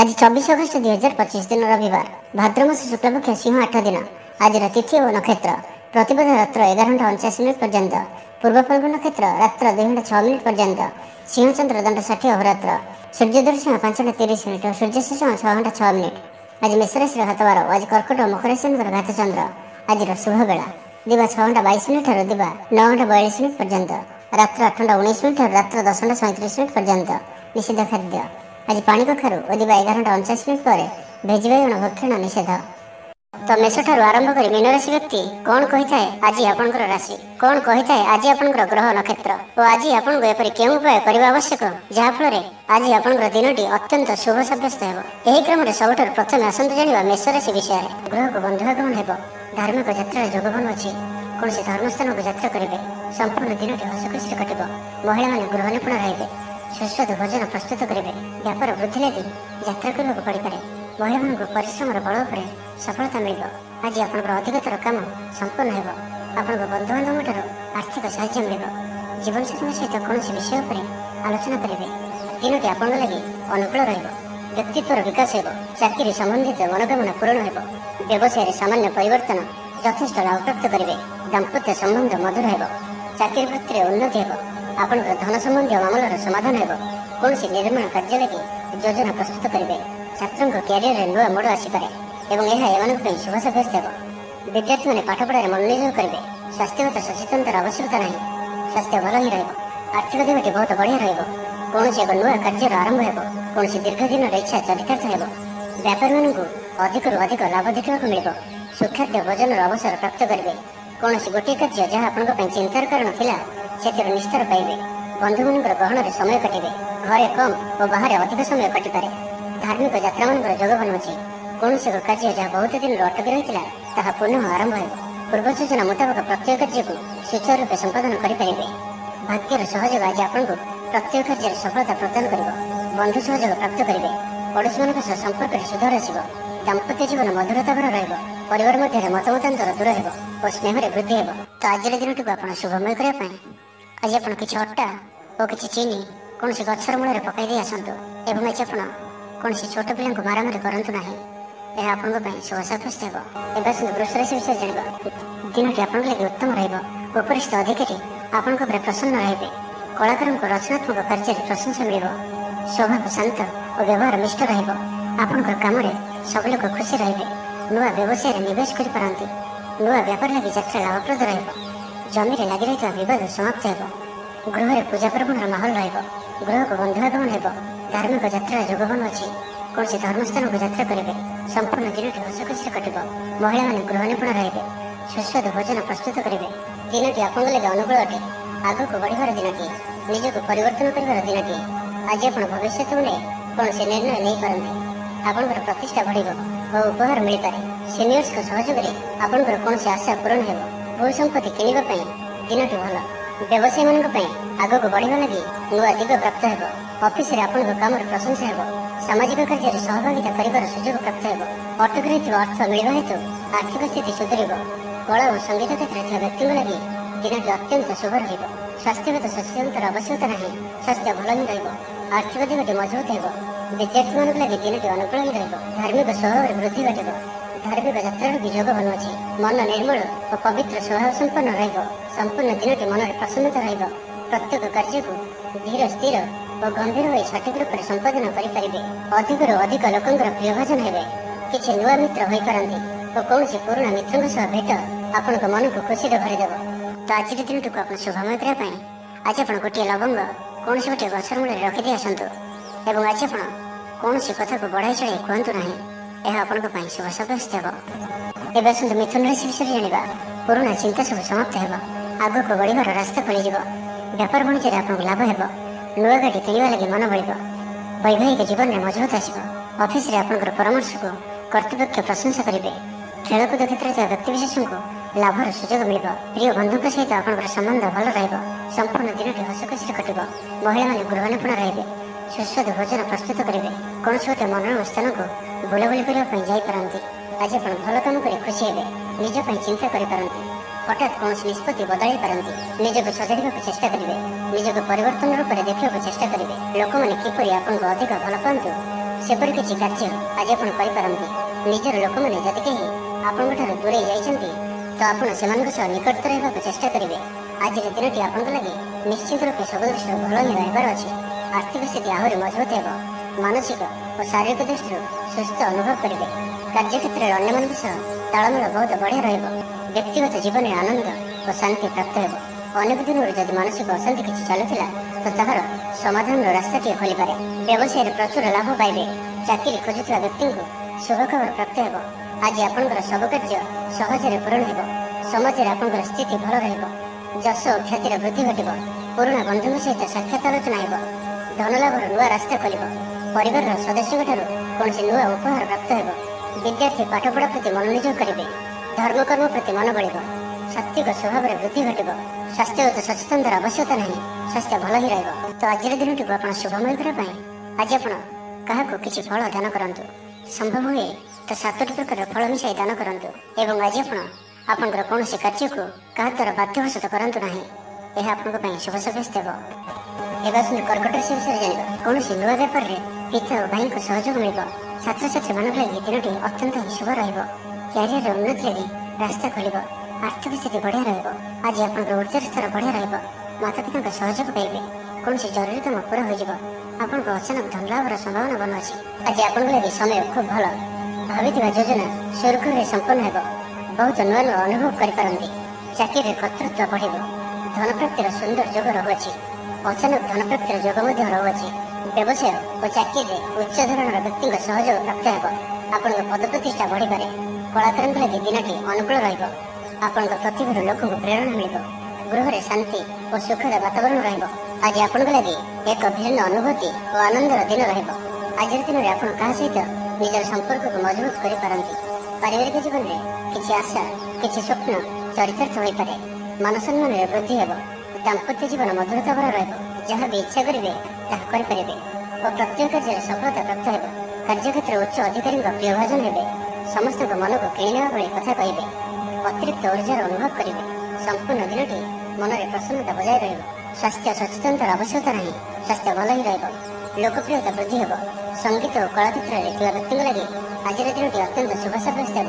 आज 24 अगस्त 2025 दिन रविवार भाद्रमास शुक्लपक्ष सिंह 8 दिन आज तिथि और नक्षत्र प्रतिपद रात्र 11:49 पर्यंत पूर्व फल्गु नक्षत्र रात्र 2:06 पर्यंत सिंह चंद्र दंड 60 अहोरात्र सूर्योदय 5:30 और सूर्यास्त 6:06 आज मेषराशि हाथवार आज कर्कट और मकर राशि घात चंद्र आज शुभ बेला दिवा 6:22 दिवा 9:42 पर्यंत रात्र 8:19 और रात्र 10:37 पर्यंत निषिद्ध खाद्य आज पानी कखारू दिवा 11:49 पर भेज बैगण भक्षण निषेध। तो मेष ठारू आरंभ कर मीन राशि व्यक्ति कौन कही थाए आज आपंकर राशि कौन कही थाए आज आपंकर ग्रह नक्षत्र और आज आपको एपरी केउं उपाय करने आवश्यक जहाँफल आज आपंकर दिनटी अत्यंत शुभ सब्यस्त हो। यही क्रम में सबुठ प्रथम आसतु जाना मेष राशि विषय ग्रह को बंधुआगमन हो धार्मिक यात्रा जोगबन अच्छी कौन से धर्मस्थान को यात्रा करेंगे संपूर्ण दिनटी हसखुशी कटो महिला मैंने गृह निपुण रहे सुस्वादु भोजन प्रस्तुत करेंगे व्यापार वृद्धि लगी यात्रा करने को पड़पे महिला परिश्रम बल पर सफलता मिल आज आप अधिकतर कम संपूर्ण हो आपण बंधुबांधव ठार आर्थिक साहाय्य मिल जीवन साथी सहित कौन विषय पर आलोचना करेंगे दिनटी आप लगी अनुकूल व्यक्तित्वर विकास हो चाकरी संबंधित मनोकामना पूरण हो व्यवसाय सामान्य परिवर्तन यथेष्ट लाभ प्राप्त करेंगे दाम्पत्य संबंध मधुर हो चाकरी वृत्ति में उन्नति हो आपण धन संबंधी मामलार समाधान हो कौन निर्माण कार्य लगी योजना प्रस्तुत करेंगे छात्रों क्यारियर नुआ मोड़ आसपे और शुभ सब्यस्त हो विद्यार्थी मैंने पाठपढ़ा मनोनियोग करेंगे स्वास्थ्यगत सचेतनतार आवश्यकता ना स्वास्थ्य भल ही आर्थिक दिगटी बहुत बढ़िया कौन एक नुआ कार्यर आरंभ हो कौन दीर्घ दिन इच्छा चरितार्थ हो व्यापारी मानू अधिक अधिक लाभ देखा मिल सुखाद्य भोजन अवसर प्राप्त करेंगे कौन गोटे कार्य जहाँ आप चिंतार कारण थिला से निस्तार पाइबे बंधु मान गहन में समय काटे घरे कम और बाहर अधिक समय कटिपे धार्मिक यात्रा मान जोगबन अच्छी कौन एक कार्य जहाँ बहुत दिन अटकी रही है पुनः आरंभ हो पूर्व सूचना मुताबक प्रत्येक कार्य को सुचारू रूप संपादन करेंगे भाग्यर सहयोग आज आपको प्रत्येक कार्य सफलता प्रदान कर बंधु सहयोग प्राप्त करेंगे पड़ोशी मान संपर्क में सुधार आसो दाम्पत्य जीवन मधुरता भर रहा मध्य मतमतांतर दूर हो और स्नेह वृद्धि हो। तो आज दिन टी आप शुभमय करने आज आप किसी अट्टा और किसी चीनी कौन गचर मूल पकई दे आसतु एवं आज आप कौन छोट पिला मारामारी करूँ ना यह आप शुभ सब्यस्त हो। वृष राशि विषय जाना दिन टी आप लगे उत्तम ररिष्ठ अधिकारी आपण प्रसन्न रहे कलाकार रचनात्मक कार्य प्रशंसा मिल स्वभाव शांत और व्यवहार मिष्ट रम कम सब लोग खुशी रहे नुआ व्यवसाय निवेश करपारती नुआ व्यापार लगी यात्रा लाभप्रद जमी लगी रही बद समाप्त हो गृह में पूजा पर्वण माहौल रह को बंधुआगमन हो धार्मिक यात्रा जोगबन अच्छी कौन धर्मस्थान को यात्रा करेंगे संपूर्ण दिन हसखुशी कटो महिला मैंने गृह निपुण रहे सुस्वादु भोजन प्रस्तुत करेंगे दिनटी आप लगे अनुकूल अटे आग को बढ़िया दिनटी निजक परिवर्तन कर दिनटी आज आप भविष्य को कौन से निर्णय नहीं पारती आपंकर प्रतिष्ठा बढ़ और उपहार मिल पाए सीनियर्स को सहयोग आपंकर कौन आशा पूरण हो भू संपत्ति किणवाई दिनटी भल व्यवसायी मान आग को बढ़ा लगी नुआ दिग प्राप्त हो ऑफिस रे आपन काम प्रशंसा हो सामाजिक कार्य सहभागिता कर सुजोग प्राप्त हो अटक रही अर्थ मिलवा हेतु आर्थिक स्थिति सुधर कला और संगीत क्षेत्र में व्यक्ति लगी दिनटी अत्यंत शुभ रही स्वास्थ्यगत सचेतनतार आवश्यकता ना स्वास्थ्य भल ही आर्थिक दिगटी मजबूत हो विद्यार्थी मान लगे दिनटी अनुकूल ही धार्मिक स्वभाव वृद्धि घटो धार्मिक यात्रा जोगबन अच्छी मन निर्मल और पवित्र स्वभाव संपन्न संपूर्ण दिनटी मन में प्रसन्नता प्रत्येक कार्य को धीर स्थिर और गंभीर हो सठिक रूप से संपादन करेंगे अधिक अधिक लोकंर प्रियभाजन हे किसी नुआ मित्र हो पारती और कौन पुराणा मित्रों सह भेट आपण मन को खुशी भरीदेव। तो आज दिन टी आप शुभमय करने आज आप गोटे लवंग कौन गोटे गचर मूल रखिदे आसतु एवं आज आप कौन कथा को बढ़ाई चढ़ाई कहतु ना यह आपण शुभ सब्यस्त हो। एवं आसतु मिथुन राशि विषय जाना पुराणा चिंता सब समाप्त हो आग को बढ़िया रास्ता खोल व्यापार वाणिज्य आपको लाभ हो नुआ गाड़ी किणवा लगी मन बढ़ वैवाहिक जीवन में मजबूत आसो ऑफिस रे आपंकर परामर्श को कर्तृपक्ष प्रशंसा करेंगे खेलकूद क्षेत्र में व्यक्तिविशेष को लाभर सुजोग मिल प्रिय बंधु सहित आप संबंध भल संपूर्ण दिन हसखुशी कटो महिला मैंने गृह निपुण रहे सुस्वादु भोजन प्रस्तुत करेंगे कौन गोटे मनोरम स्थान को बुलाबुली करते आज आप भल कम कर खुशी हे निजप चिंता करपारती हठात कौन निष्पत्ति बदल पारती निजक सजाड़ा चेष्टा करेंगे निजक परिवर्तन रूप में देखा चेष्टा करेंगे लोक मैंने किपर आपको अधिक भल पातु ସେପରି କିଛି କାର୍ଯ୍ୟ ଆଜି ଆପଣ କରିପାରନ୍ତି। ନିଜର ଲୋକମାନେ ଯଦି କେହି ଆପଣଙ୍କଠାରୁ ଦୂରେଇ ଯାଇଛନ୍ତି ତ ଆପଣ ସେମାନଙ୍କ ସହ ନିକଟତର ହେବାକୁ ଚେଷ୍ଟା କରିବେ। ଆଜିର ଦିନଟି ଆପଣଙ୍କ ଲାଗି ନିଶ୍ଚିତ ରୂପେ ସବୁ ଦୃଷ୍ଟିରୁ ଭଲ ହିଁ ରହିବାର ଅଛି। ଆର୍ଥିକ ସ୍ଥିତି ଆହୁରି ମଜବୁତ ହେବ। ମାନସିକ ଓ ଶାରୀରିକ ଦୃଷ୍ଟିରୁ ସୁସ୍ଥ ଅନୁଭବ କରିବେ। କାର୍ଯ୍ୟକ୍ଷେତ୍ରରେ ଅନ୍ୟମାନଙ୍କ ସହ ତାଳମେଳ ବହୁତ ବଢ଼ିଆ ରହିବ। ବ୍ୟକ୍ତିଗତ ଜୀବନରେ ଆନନ୍ଦ ଓ ଶାନ୍ତି ପ୍ରାପ୍ତ ହେବ। ଅନେକ ଦିନରୁ ଯଦି ମାନସିକ ଅଶାନ୍ତି କିଛି ଚାଲୁଥିଲା ତ ତାହାର ସମାଧାନର ରାସ୍ତାଟିଏ ଖୋଲିପାରେ। ବ୍ୟବସାୟରେ ପ୍ରଚୁର ଲାଭ ପାଇବେ। ଚାକିରି ଖୋଜୁଥିବା ବ୍ୟକ୍ତିଙ୍କୁ ଶୁଭଖବର ପ୍ରାପ୍ତ ହେବ। ଆଜି ଆପଣଙ୍କର ସବୁ କାର୍ଯ୍ୟ ସହଜରେ ପୂରଣ ହେବ। ସମାଜରେ ଆପଣଙ୍କର ସ୍ଥିତି ଭଲ ରହିବ। ଯଶ ଓ ଖ୍ୟାତିର ବୃଦ୍ଧି ଘଟିବ। ପୁରୁଣା ବନ୍ଧୁଙ୍କ ସହିତ ସାକ୍ଷାତ ଆଲୋଚନା ହେବ। ଧନଲାଭର ନୂଆ ରାସ୍ତା ଖୋଲିବ। ପରିବାରର ସଦସ୍ୟଙ୍କଠାରୁ କୌଣସି ନୂଆ ଉପହାର ପ୍ରାପ୍ତ ହେବ। ବିଦ୍ୟାର୍ଥୀ ପାଠପଢ଼ା ପ୍ରତି ମନୋନିଯୋଗ କରିବେ। ଧର୍ମକର୍ମ ପ୍ରତି ମନ ବଳିବ। ସାତ୍ତ୍ୱିକ ସ୍ୱଭାବରେ ବୃଦ୍ଧି ଘଟିବ। ସ୍ୱାସ୍ଥ୍ୟଗତ ସଚେତନତାର ଆବଶ୍ୟକତା ନାହିଁ। ସ୍ୱାସ୍ଥ୍ୟ ଭଲ ହିଁ ରହିବ। ତ ଆଜିର ଦିନଟିକୁ ଆପଣ ଶୁଭମୟ କରିବା ପାଇଁ ଆଜି ଆପଣ କାହାକୁ କିଛି ଫଳ ଦାନ କରନ୍ତୁ। ସମ୍ଭବ ହୁଏ ତ 7ଟି ପ୍ରକାର ଫଳ ମିଶାଇ ଦାନ କରନ୍ତୁ। ଏବଂ ଆଜି ଆପଣ ଆପଣଙ୍କର କୌଣସି କାର୍ଯ୍ୟକୁ କାହା ଦ୍ୱାରା ବାଧ୍ୟବଶତ କରନ୍ତୁ ନାହିଁ। ଏହା ଆପଣଙ୍କ ପାଇଁ ଶୁଭ ସାବ୍ୟସ୍ତ ହେବ। ଏବେ ଆସନ୍ତୁ କର୍କଟ ରାଶି ବିଷୟରେ ଜାଣିବା। କୌଣସି ନୂଆ ବ୍ୟାପାରରେ ପିତା ଓ ଭାଇଙ୍କ ସହଯୋଗ ମିଳିବ। ଛାତ୍ରଛାତ୍ରୀମାନଙ୍କ ଲାଗି ଦିନଟି ଅତ୍ୟନ୍ତ ହିଁ ଶୁଭ ରହିବ। କ୍ୟାରିୟର ଉନ୍ନତି ଲାଗି ରାସ୍ତା ଖୋଲିବ। ଆର୍ଥିକ ସ୍ଥିତି ବଢ଼ିଆ ରହିବ। ଆଜି ଆପଣଙ୍କର ଉର୍ଜାର ସ୍ତର ବଢ଼ିଆ ରହିବ। ମାତାପିତାଙ୍କ ସହଯୋଗ ପାଇବେ। କୌଣସି ଜରୁରୀ କାମ ପୁରା ହୋଇଯିବ। ଆପଣଙ୍କ ଅଚାନକ ଧନଲାଭର ସମ୍ଭାବନା ବନୁଅଛି। ଆଜି ଆପଣଙ୍କ ଲାଗି ସମୟ ଖୁବ୍ ଭଲ। ଭାବିଥିବା ଯୋଜନା ସୁରୁଖୁରୁରେ ସମ୍ପନ୍ନ ହେବ। ବହୁତ ନୂଆ ନୂଆ ଅନୁଭବ କରିପାରନ୍ତି। ଚାକିରିରେ କର୍ତ୍ତୃତ୍ୱ ବଢ଼ିବ। ଧନପ୍ରାପ୍ତିର ସୁନ୍ଦର ଯୋଗ ରହୁଅଛି। ଅଚାନକ ଧନପ୍ରାପ୍ତିର ଯୋଗ ମଧ୍ୟ ରହୁଅଛି। ବ୍ୟବସାୟ ଓ ଚାକିରିରେ ଉଚ୍ଚ ଧରଣର ବ୍ୟକ୍ତିଙ୍କ ସହଯୋଗ ପ୍ରାପ୍ତ ହେବ। ଆପଣଙ୍କ ପଦ ପ୍ରତିଷ୍ଠା ବଢ଼ିପାରେ। କଳାକାରଙ୍କ ଲାଗି ଦିନଟି ଅନୁକୂଳ ରହିବ। ଆପଣଙ୍କ ପ୍ରତିଭାରୁ ଲୋକଙ୍କୁ ପ୍ରେରଣା ମିଳିବ। ଗୃହରେ ଶାନ୍ତି ଓ ସୁଖଦ ବାତାବରଣ ରହିବ। ଆଜି ଆପଣଙ୍କ ଲାଗି ଏକ ଭିନ୍ନ ଅନୁଭୂତି ଓ ଆନନ୍ଦର ଦିନ ରହିବ। ଆଜିର ଦିନରେ ଆପଣ କାହା ସହିତ ନିଜର ସମ୍ପର୍କକୁ ମଜବୁତ କରିପାରନ୍ତି। ପାରିବାରିକ ଜୀବନରେ କିଛି ଆଶା, କିଛି ସ୍ୱପ୍ନ ଚରିତାର୍ଥ ହୋଇପାରେ। ମାନସମ୍ମାନରେ ବୃଦ୍ଧି ହେବ। ଦାମ୍ପତ୍ୟ ଜୀବନ ମଧୁରତା ଭରା ରହିବ। ଯାହା ବି ଇଚ୍ଛା କରିବେ ତାହା କରିପାରିବେ ଓ ପ୍ରତ୍ୟେକ କାର୍ଯ୍ୟରେ ସଫଳତା ପ୍ରାପ୍ତ ହେବ। କାର୍ଯ୍ୟକ୍ଷେତ୍ରରେ ଉଚ୍ଚ ଅଧିକାରୀଙ୍କ ପ୍ରିୟଭାଜନ ହେବେ। ସମସ୍ତଙ୍କ ମନକୁ କିଣିନେବା ଭଳି କଥା କହିବେ। ଅତିରିକ୍ତ ଉର୍ଜାର ଅନୁଭବ କରିବେ। ସମ୍ପୂର୍ଣ୍ଣ ଦିନଟି ମନରେ ପ୍ରସନ୍ନତା ବଜାୟ ରହିବ। ସ୍ୱାସ୍ଥ୍ୟ ସଚେତନତାର ଆବଶ୍ୟକତା ନାହିଁ। ସ୍ୱାସ୍ଥ୍ୟ ଭଲ ହିଁ ରହିବ। ଲୋକପ୍ରିୟତା ବୃଦ୍ଧି ହେବ। ସଙ୍ଗୀତ ଓ କଳା କ୍ଷେତ୍ରରେ ଥିବା ବ୍ୟକ୍ତିଙ୍କ ଲାଗି ଆଜିର ଦିନଟି ଅତ୍ୟନ୍ତ ଶୁଭ ସାବ୍ୟସ୍ତ ହେବ।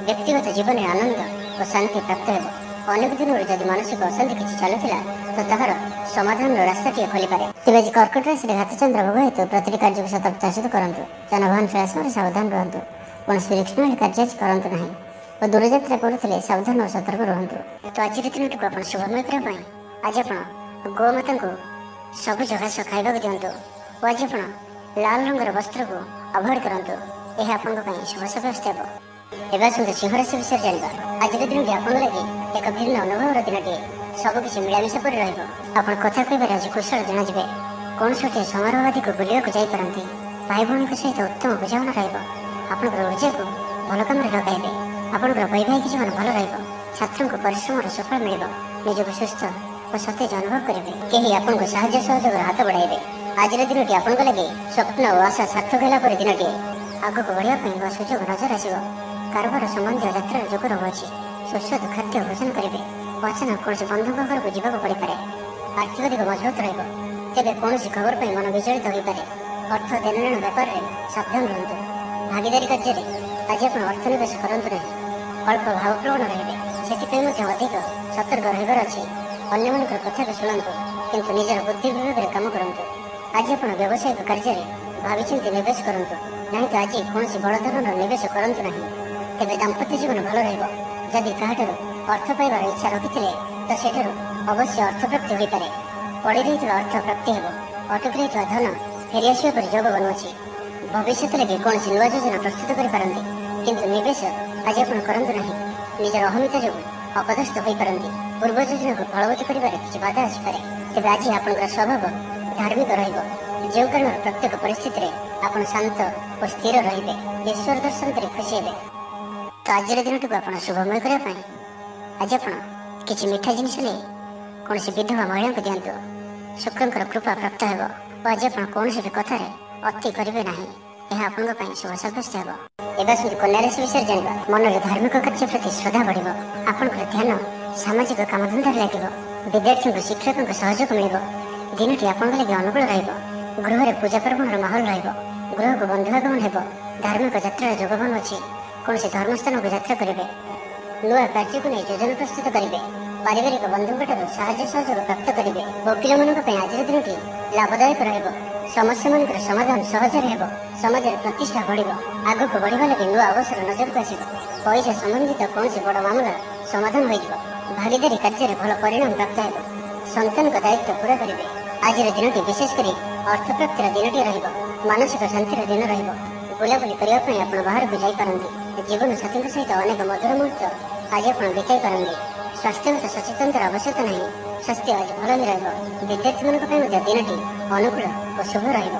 ବ୍ୟକ୍ତିଗତ ଜୀବନରେ ଆନନ୍ଦ ଓ ଶାନ୍ତି ପ୍ରାପ୍ତ ହେବ। ଅନେକ ଦିନରୁ ଯଦି ମାନସିକ ଅଶାନ୍ତି କିଛି ଚାଲୁଥିଲା ତ ତାହାର ସମାଧାନର ରାସ୍ତାଟିଏ ଖୋଲିପାରେ। ତେବେ ଆଜି କର୍କଟ ରାଶିରେ ଘାତଚନ୍ଦ୍ର ଭୋଗ ହେତୁ ପ୍ରତିଟି କାର୍ଯ୍ୟକୁ ସତର୍କତାର ସହିତ କରନ୍ତୁ। ଯାନବାହନ ଚଳାଚଳରେ ସାବଧାନ ରୁହନ୍ତୁ। କୌଣସି ରିସ୍କ ନେଇ କାର୍ଯ୍ୟ ଆଜି କରନ୍ତୁ ନାହିଁ ଓ ଦୂରଯାତ୍ରା କରୁଥିଲେ ସାବଧାନ ଓ ସତର୍କ ରୁହନ୍ତୁ। ତ ଆଜିର ଦିନଟିକୁ ଆପଣ ଶୁଭମୟ କରିବା ପାଇଁ ଆଜି ଆପଣ ଗୋମାତାଙ୍କୁ ସବୁଜ ଘାସ ଖାଇବାକୁ ଦିଅନ୍ତୁ ଓ ଆଜି ଆପଣ ଲାଲ ରଙ୍ଗର ବସ୍ତ୍ରକୁ ଆଭଏଡ୍ କରନ୍ତୁ। ଏହା ଆପଣଙ୍କ ପାଇଁ ଶୁଭ ସାବ୍ୟସ୍ତ ହେବ। ଏବେ ଆସନ୍ତୁ ସିଂହ ରାଶି ବିଷୟରେ ଜାଣିବା। ଆଜିର ଦିନଟି ଆପଣଙ୍କ ଲାଗି ଏକ ଭିନ୍ନ ଅନୁଭବର ଦିନଟିଏ। ସବୁକିଛି ମିଳାମିଶା ପରି ରହିବ। ଆପଣ କଥା କହିବାରେ ଆଜି କୁଶଳ ଜଣାଯିବେ। କୌଣସି ଗୋଟିଏ ସମାରୋହ ଆଦିକୁ ବୁଲିବାକୁ ଯାଇପାରନ୍ତି। ଭାଇ ଭଉଣୀଙ୍କ ସହିତ ଉତ୍ତମ ବୁଝାମଣା ରହିବ। ଆପଣଙ୍କର ଉର୍ଜାକୁ ଭଲ କାମରେ ଲଗାଇବେ। ଆପଣଙ୍କର ବୈବାହିକ ଜୀବନ ଭଲ ରହିବ। ଛାତ୍ରଙ୍କୁ ପରିଶ୍ରମର ସୁଫଳ ମିଳିବ। ନିଜକୁ ସୁସ୍ଥ ଓ ସତେଜ ଅନୁଭବ କରିବେ। କେହି ଆପଣଙ୍କୁ ସାହାଯ୍ୟ ସହଯୋଗର ହାତ ବଢ଼ାଇବେ। ଆଜିର ଦିନଟି ଆପଣଙ୍କ ଲାଗି ସ୍ୱପ୍ନ ଓ ଆଶା ସାର୍ଥକ ହେଲା ପରି ଦିନଟିଏ। ଆଗକୁ ବଢ଼ିବା ପାଇଁ ନୂଆ ସୁଯୋଗ ନଜର ଆସିବ। କାରବାର ସମ୍ବନ୍ଧୀୟ ଯାତ୍ରାର ଯୋଗ ରହୁଅଛି। ସୁସ୍ୱାଦୁ ଖାଦ୍ୟ ଭୋଜନ କରିବେ। ଅଚାନକ କୌଣସି ବନ୍ଧୁଙ୍କ ଘରକୁ ଯିବାକୁ ପଡ଼ିପାରେ। ଆର୍ଥିକ ଦିଗ ମଜବୁତ ରହିବ। ତେବେ କୌଣସି ଖବର ପାଇଁ ମନ ବିଚଳିତ ହୋଇପାରେ। ଅର୍ଥ ଦେଣନେଣ ବ୍ୟାପାରରେ ସାବଧାନ ରୁହନ୍ତୁ। ଭାଗିଦାରୀ କାର୍ଯ୍ୟରେ ଆଜି ଆପଣ ଅର୍ଥ ନିବେଶ କରନ୍ତୁ ନାହିଁ। ଅଳ୍ପ ଭାବପ୍ରବଣ ରହିବେ। ସେଥିପାଇଁ ମଧ୍ୟ ଅଧିକ ସତର୍କ ରହିବାର ଅଛି। ଅନ୍ୟମାନଙ୍କର କଥାକୁ ଶୁଣନ୍ତୁ କିନ୍ତୁ ନିଜର ବୁଦ୍ଧି ବିବେକରେ କାମ କରନ୍ତୁ। ଆଜି ଆପଣ ବ୍ୟବସାୟିକ କାର୍ଯ୍ୟରେ ଭାବିଚିନ୍ତି ନିବେଶ କରନ୍ତୁ। ନାହିଁ ତ ଆଜି କୌଣସି ବଡ଼ ଧରଣର ନିବେଶ କରନ୍ତୁ ନାହିଁ। ତେବେ ଦାମ୍ପତ୍ୟ ଜୀବନ ଭଲ ରହିବ। ଯଦି କାହାଠାରୁ ଅର୍ଥ ପାଇବାର ଇଚ୍ଛା ରଖିଥିଲେ ତ ସେଠାରୁ ଅବଶ୍ୟ ଅର୍ଥପ୍ରାପ୍ତି ହୋଇପାରେ। ପଡ଼ି ରହିଥିବା ଅର୍ଥ ପ୍ରାପ୍ତି ହେବ। ଅଟକି ରହିଥିବା ଧନ ଫେରିଆସିବା ପରି ଯୋଗ ବନୁଅଛି। ଭବିଷ୍ୟତ ଲାଗି କୌଣସି ନୂଆ ଯୋଜନା ପ୍ରସ୍ତୁତ କରିପାରନ୍ତି କିନ୍ତୁ ନିବେଶ ଆଜି ଆପଣ କରନ୍ତୁ ନାହିଁ। ନିଜର ଅହମିକା ଯୋଗୁଁ ଅପଦସ୍ଥ ହୋଇପାରନ୍ତି। ପୂର୍ବ ଯୋଜନାକୁ ଫଳବତୀ କରିବାରେ କିଛି ବାଧା ଆସିପାରେ। ତେବେ ଆଜି ଆପଣଙ୍କର ସ୍ୱଭାବ ଧାର୍ମିକ ରହିବ। ଯେଉଁ କାରଣରୁ ପ୍ରତ୍ୟେକ ପରିସ୍ଥିତିରେ ଆପଣ ଶାନ୍ତ ଓ ସ୍ଥିର ରହିବେ। ଈଶ୍ୱର ଦର୍ଶନ କରି ଖୁସି ହେବେ। ତ ଆଜିର ଦିନଟିକୁ ଆପଣ ଶୁଭମୟ କରିବା ପାଇଁ ଆଜି ଆପଣ କିଛି ମିଠା ଜିନିଷ ନେଇ କୌଣସି ବିଧବା ମହିଳାଙ୍କୁ ଦିଅନ୍ତୁ। ଶୁକ୍ରଙ୍କର କୃପା ପ୍ରାପ୍ତ ହେବ ଓ ଆଜି ଆପଣ କୌଣସି ବି କଥାରେ ଅତି କରିବେ ନାହିଁ। ଏହା ଆପଣଙ୍କ ପାଇଁ ଶୁଭ ସାବ୍ୟସ୍ତ ହେବ। ଏବେ ଆସନ୍ତୁ କନ୍ୟା ରାଶି ବିଷୟରେ ଜାଣିବା। ମନରେ ଧାର୍ମିକ କାର୍ଯ୍ୟ ପ୍ରତି ଶ୍ରଦ୍ଧା ବଢ଼ିବ। ଆପଣଙ୍କର ଧ୍ୟାନ ସାମାଜିକ କାମଧନ୍ଦାରେ ଲାଗିବ। ବିଦ୍ୟାର୍ଥୀଙ୍କୁ ଶିକ୍ଷକଙ୍କ ସହଯୋଗ ମିଳିବ। ଦିନଟି ଆପଣଙ୍କ ଲାଗି ଅନୁକୂଳ ରହିବ। ଗୃହରେ ପୂଜା ପର୍ବର ମାହୋଲ ରହିବ। ଗୃହକୁ ବନ୍ଧୁଆଗମନ ହେବ। ଧାର୍ମିକ ଯାତ୍ରାର ଯୋଗବାନ ଅଛି। କୌଣସି ଧର୍ମସ୍ଥାନକୁ ଯାତ୍ରା କରିବେ। ନୂଆ କାର୍ଯ୍ୟକୁ ନେଇ ଯୋଜନା ପ୍ରସ୍ତୁତ କରିବେ। ପାରିବାରିକ ବନ୍ଧୁଙ୍କଠାରୁ ସାହାଯ୍ୟ ସହଯୋଗ ପ୍ରାପ୍ତ କରିବେ। ଓକିଲମାନଙ୍କ ପାଇଁ ଆଜିର ଦିନଟି ଲାଭଦାୟକ ରହିବ। ସମସ୍ୟାମାନଙ୍କର ସମାଧାନ ସହଜରେ ହେବ। ସମାଜରେ ପ୍ରତିଷ୍ଠା ବଢ଼ିବ। ଆଗକୁ ବଢ଼ିବା ଲାଗି ନୂଆ ଅବସର ନଜରକୁ ଆସିବ। ପଇସା ସମ୍ବନ୍ଧିତ କୌଣସି ବଡ଼ ମାମଲା ସମାଧାନ ହୋଇଯିବ। ଭାଗିଦାରୀ କାର୍ଯ୍ୟରେ ଭଲ ପରିଣାମ ପ୍ରାପ୍ତ ହେବ। ସନ୍ତାନଙ୍କ ଦାୟିତ୍ୱ ପୁରା କରିବେ। ଆଜିର ଦିନଟି ବିଶେଷ କରି ଅର୍ଥପ୍ରାପ୍ତିର ଦିନଟିଏ ରହିବ। ମାନସିକ ଶାନ୍ତିର ଦିନ ରହିବ। ବୁଲାବୁଲି କରିବା ପାଇଁ ଆପଣ ବାହାରକୁ ଯାଇପାରନ୍ତି। ଜୀବନସାଥୀଙ୍କ ସହିତ ଅନେକ ମଧୁର ମୁହୂର୍ତ୍ତ ଆଜି ଆପଣ ବିତାଇ ପାରନ୍ତି। ସ୍ୱାସ୍ଥ୍ୟଗତ ସଚେତନତାର ଆବଶ୍ୟକତା ନାହିଁ। ସ୍ୱାସ୍ଥ୍ୟ ଆଜି ଭଲ ହିଁ ରହିବ। ବିଦ୍ୟାର୍ଥୀମାନଙ୍କ ପାଇଁ ମଧ୍ୟ ଦିନଟି ଅନୁକୂଳ ଓ ଶୁଭ ରହିବ।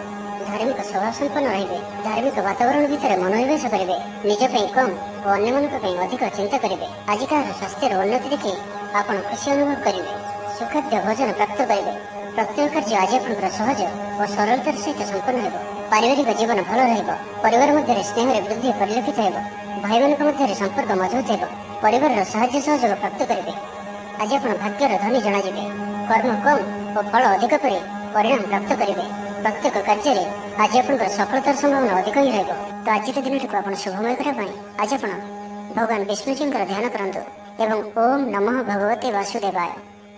ଧାର୍ମିକ ସ୍ୱଭାବ ସମ୍ପନ୍ନ ରହିବେ। ଧାର୍ମିକ ବାତାବରଣ ଭିତରେ ମନୋନିବେଶ କରିବେ। ନିଜ ପାଇଁ କମ୍ ଓ ଅନ୍ୟମାନଙ୍କ ପାଇଁ ଅଧିକ ଚିନ୍ତା କରିବେ। ଆଜି କାହାର ସ୍ୱାସ୍ଥ୍ୟର ଉନ୍ନତି ଦେଖି ଆପଣ ଖୁସି ଅନୁଭବ କରିବେ। ସୁଖାଦ୍ୟ ଭୋଜନ ପ୍ରାପ୍ତ କରିବେ। ପ୍ରତ୍ୟେକ କାର୍ଯ୍ୟ ଆଜି ଆପଣଙ୍କର ସହଜ ଓ ସରଳତାର ସହିତ ସମ୍ପନ୍ନ ହେବ। ପାରିବାରିକ ଜୀବନ ଭଲ ରହିବ। ପରିବାର ମଧ୍ୟରେ ସ୍ନେହରେ ବୃଦ୍ଧି ପରିଲକ୍ଷିତ ହେବ। ଭାଇମାନଙ୍କ ମଧ୍ୟରେ ସମ୍ପର୍କ ମଜବୁତ ହେବ। ପରିବାରର ସାହାଯ୍ୟ ସହଯୋଗ ପ୍ରାପ୍ତ କରିବେ। ଆଜି ଆପଣ ଭାଗ୍ୟର ଧନୀ ଜଣାଯିବେ। କର୍ମ କମ୍ ଓ ଫଳ ଅଧିକ କରି ପରିଣାମ ପ୍ରାପ୍ତ କରିବେ। ପ୍ରତ୍ୟେକ କାର୍ଯ୍ୟରେ ଆଜି ଆପଣଙ୍କର ସଫଳତାର ସମ୍ଭାବନା ଅଧିକ ହିଁ ରହିବ। ତ ଆଜିର ଦିନଟିକୁ ଆପଣ ଶୁଭମୟ କରିବା ପାଇଁ ଆଜି ଆପଣ ଭଗବାନ ବିଷ୍ଣୁଜୀଙ୍କର ଧ୍ୟାନ କରନ୍ତୁ ଏବଂ ଓମ୍ ନମଃ ଭଗବତେ ବାସୁଦେବାୟ